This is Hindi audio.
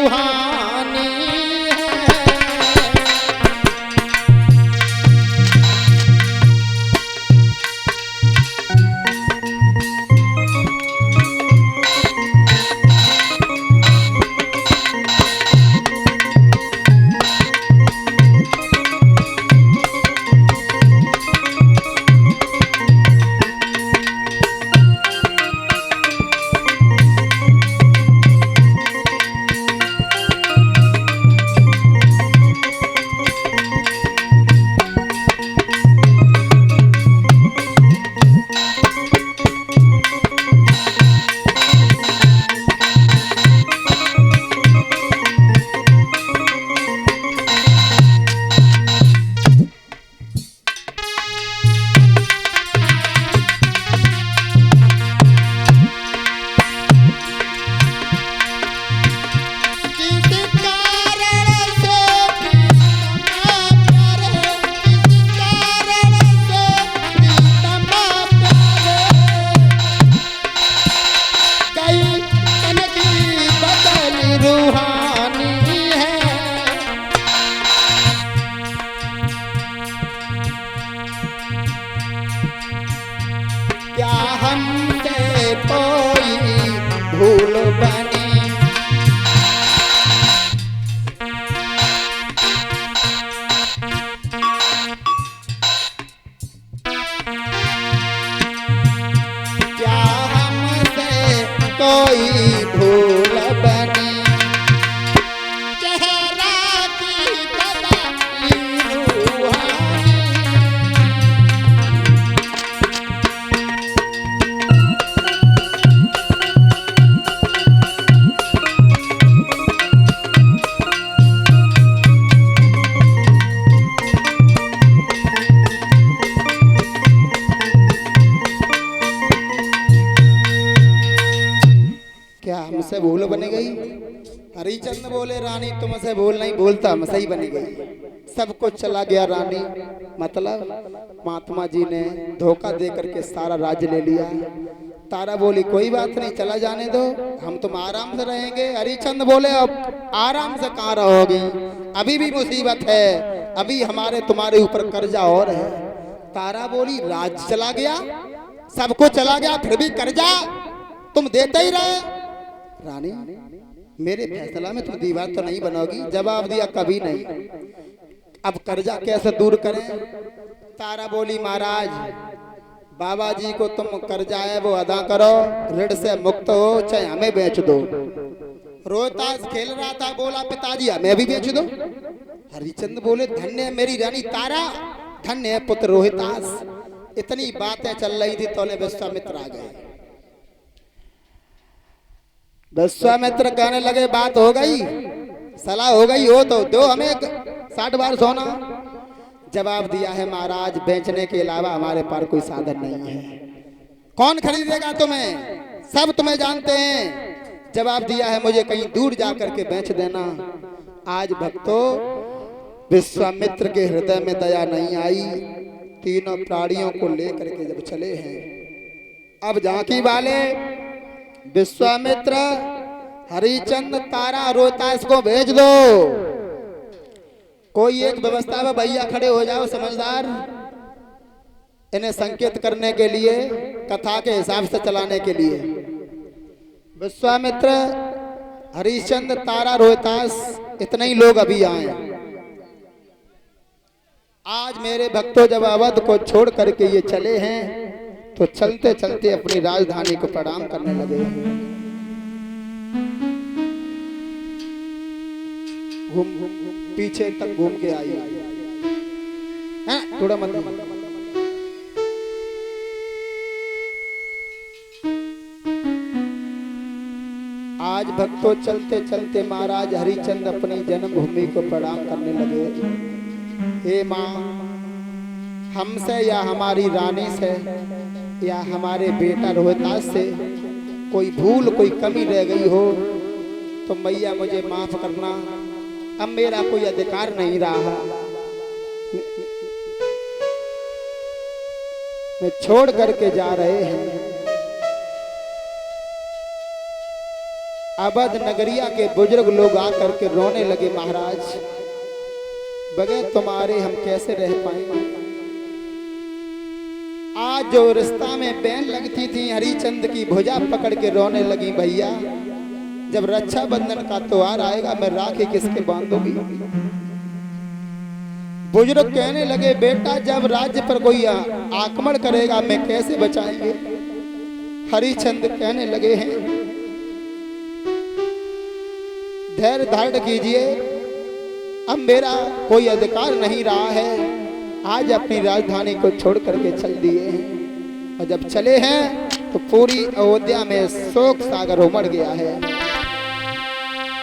रूहानी भूल बनी क्या हमसे कोई भूल बनी चेहरा की बदली रूहानी क्या हमसे भूल बनी गई? हरिचंद बोले रानी तुमसे भूल नहीं, भूलता हमसे ही बनी गई। सब कुछ चला गया रानी, मतलब महात्मा जी ने धोखा दे करके सारा राज्य ले लिया। तारा बोली कोई बात नहीं, चला जाने दो, हम तुम आराम से रहेंगे। हरिचंद बोले अब आराम से कहाँ रहोगी, अभी भी मुसीबत है, अभी हमारे तुम्हारे ऊपर कर्जा और है। तारा बोली राज्य चला गया, सब कुछ चला गया, फिर भी कर्जा तुम देते ही रहे। रानी मेरे फैसला में तुम दीवार तो नहीं बनोगी? जवाब दिया कभी नहीं। अब कर्जा कैसे दूर करें? तारा बोली महाराज बाबा जी को तुम कर्जा है वो अदा करो, ऋण से मुक्त हो, चाहे हमें बेच दो। रोहतास खेल रहा था, बोला पिताजी हमें भी बेच दो। हरिचंद बोले धन्य है मेरी रानी तारा, धन्य है पुत्र रोहितास। इतनी बातें चल रही थी तो विश्वामित्र आ गए। विश्वामित्र कहने लगे बात हो गई, सलाह हो गई हो तो दो हमें 60 बार सोना। जवाब दिया है महाराज बेचने के अलावा हमारे पास कोई साधन नहीं है, कौन खरीदेगा तुम्हें, सब तुम्हें जानते हैं। जवाब दिया है मुझे कहीं दूर जा करके बेच देना। आज भक्तों विश्वामित्र के हृदय में दया नहीं आई, तीनों प्राणियों को लेकर के जब चले हैं। अब झांकी वाले विश्वामित्र हरिचंद तारा रोहतास को भेज दो, कोई एक व्यवस्था में भैया खड़े हो जाओ समझदार, इन्हें संकेत करने के लिए, कथा के हिसाब से चलाने के लिए। विश्वामित्र हरिचंद तारा रोहतास इतने ही लोग अभी आए। आज मेरे भक्तों जब अवध को छोड़ करके ये चले हैं तो चलते चलते अपनी राजधानी को प्रणाम करने लगे। घूम पीछे तक घूम के आई है, थोड़ा मतलब आज भक्तों चलते चलते महाराज हरिचंद अपनी जन्मभूमि को प्रणाम करने लगे। हे माँ, हमसे या हमारी रानी से या हमारे बेटा रोहतास से कोई भूल कोई कमी रह गई हो तो मैया मुझे माफ करना, अब मेरा कोई अधिकार नहीं रहा, मैं छोड़ करके जा रहे हैं। अवध नगरिया के बुजुर्ग लोग आकर के रोने लगे, महाराज बगैर तुम्हारे हम कैसे रह पाएंगे। आज जो रिश्ता में बैन लगती थी हरिचंद की भुजा पकड़ के रोने लगी, भैया जब रक्षाबंधन का त्योहार आएगा मैं राखी किसके बांधूंगी। बुजुर्ग कहने लगे, बेटा जब राज्य पर कोई आक्रमण करेगा मैं कैसे बचाएंगे। हरिचंद कहने लगे हैं, धैर्य धारण कीजिए, अब मेरा कोई अधिकार नहीं रहा है। आज अपनी राजधानी को छोड़ करके चल दिए हैं और जब चले हैं तो पूरी अयोध्या में शोक सागर उमड़ गया है।